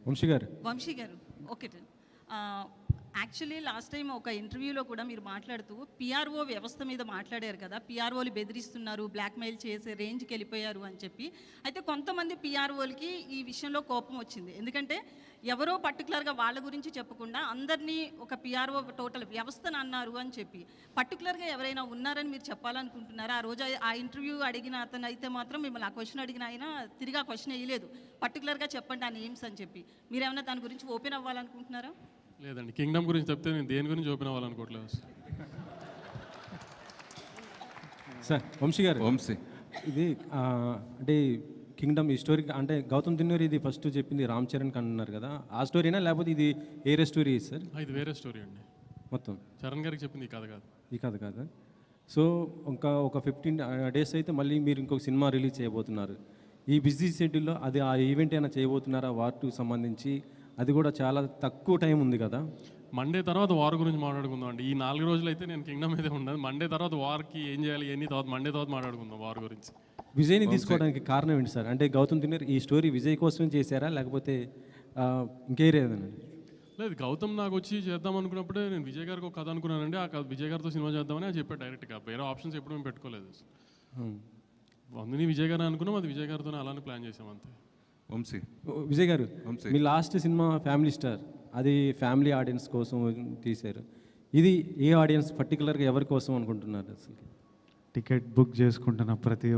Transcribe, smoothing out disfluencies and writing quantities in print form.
వంశీ గారు వంశీ గారు okay. Actually last time ఒక ఇంటర్వ్యూలో కూడా మీరు మాట్లాడుతూ పిఆర్ఓ వ్యవస్థ మీద మాట్లాడారు కదా, పిఆర్ఓలు బెదిరిస్తున్నారు, బ్లాక్మెయిల్ చేసే రేంజ్కి వెళ్ళిపోయారు అని చెప్పి. అయితే కొంతమంది పిఆర్ఓలకి ఈ విషయంలో కోపం వచ్చింది. ఎందుకంటే ఎవరో పర్టికులర్గా వాళ్ళ గురించి చెప్పకుండా అందరినీ ఒక పిఆర్ఓ టోటల్ వ్యవస్థను అన్నారు అని చెప్పి, పర్టికులర్గా ఎవరైనా ఉన్నారని మీరు చెప్పాలనుకుంటున్నారా? ఆ రోజు ఆ ఇంటర్వ్యూ అడిగిన అతను అయితే మాత్రం మిమ్మల్ని ఆ క్వశ్చన్ అడిగిన ఆయన తిరిగి ఆ క్వశ్చన్ వేయలేదు, పర్టికులర్గా చెప్పండి ఆ నేమ్స్ అని చెప్పి. మీరేమైనా దాని గురించి ఓపెన్ అవ్వాలనుకుంటున్నారా? లేదండి, కింగ్డమ్ గురించి చెప్తే నేను దేని గురించి ఓపెన్ అవ్వాలనుకోవట్లేదు. సార్ వంశీ గారు, వంశీ ఇది అంటే కింగ్డమ్ ఈ స్టోరీ అంటే గౌతమ్ దిన్నూరి ఇది ఫస్ట్ చెప్పింది రామ్ చరణ్ అన్నారు కదా, ఆ స్టోరీనా లేకపోతే ఇది వేరే స్టోరీ సార్? ఇది వేరే స్టోరీ అండి. మొత్తం చరణ్ గారికి చెప్పింది ఈ కథ కాదు. ఈ కథ కాదు. సో ఇంకా ఒక 15 days అయితే మళ్ళీ మీరు ఇంకొక సినిమా రిలీజ్ చేయబోతున్నారు. ఈ బిజీ షెడ్యూల్లో అది ఆ ఈవెంట్ అయినా చేయబోతున్నారా వార్ 2 సంబంధించి? అది కూడా చాలా తక్కువ టైం ఉంది కదా. మండే తర్వాత వార్ గురించి మాట్లాడుకుందాం అండి. ఈ 4 రోజులు అయితే నేను కింగ్డమ్ అయితే ఉండదు. మండే తర్వాత వార్కి ఏం చేయాలి ఎన్ని తర్వాత మండే తర్వాత మాట్లాడుకుందాం వార్ గురించి. విజయ్ని తీసుకోవడానికి కారణం ఏంటి సార్? అంటే గౌతమ్ దిన్నూరి ఈ స్టోరీ విజయ్ కోసం చేశారా లేకపోతే ఇంకేరేదనండి? లేదు, గౌతమ్ నాకు వచ్చి చేద్దాం అనుకున్నప్పుడే నేను విజయ్ గారికి ఒక కథ అనుకున్నానండి. ఆ కథ విజయ్ గారితో సినిమా చేద్దామని అది చెప్పాడు డైరెక్ట్గా. వేరే ఆప్షన్స్ ఎప్పుడు మేము పెట్టుకోలేదు. అందుని విజయ్ గారు అనుకున్నాం, అది విజయ్ గారితో అలానే ప్లాన్ చేసాం అంతే. వంశీ విజయ్ గారు, మీ లాస్ట్ సినిమా ఫ్యామిలీ స్టార్, అది ఫ్యామిలీ ఆడియన్స్ కోసం తీశారు. ఇది ఏ ఆడియన్స్ పర్టికులర్గా ఎవరి కోసం అనుకుంటున్నారు అసలు? టికెట్ బుక్ చేసుకుంటున్న ప్రతి ఒక్క